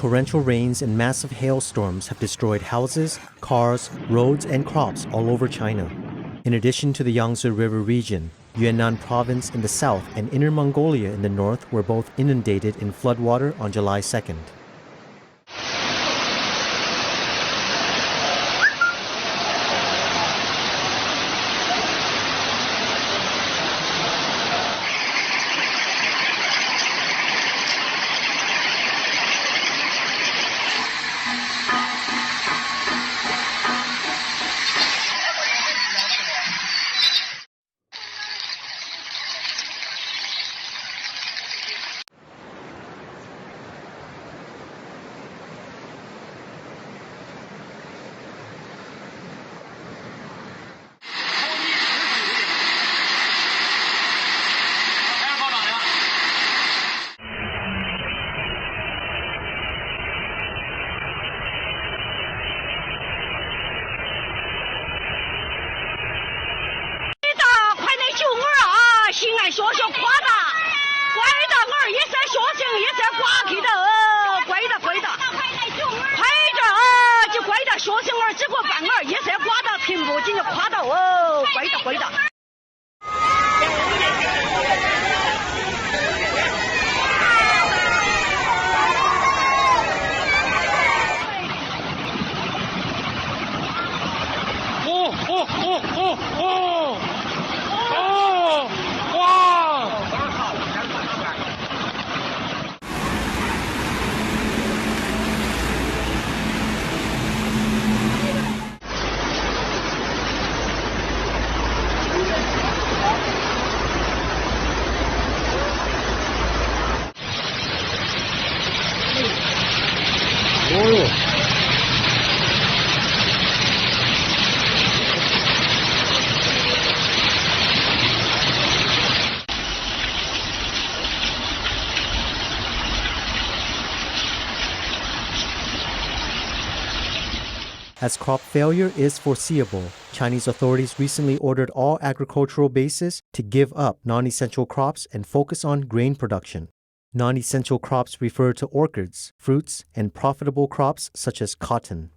torrential rains and massive hailstorms have destroyed houses, cars, roads, and crops all over China. In addition to the Yangtze River region, Yunnan Province in the south and Inner Mongolia in the north were both inundated in floodwater on July 2nd. As crop failure is foreseeable, Chinese authorities recently ordered all agricultural bases to give up non-essential crops and focus on grain production. Non-essential crops refer to orchards, fruits, and profitable crops such as cotton.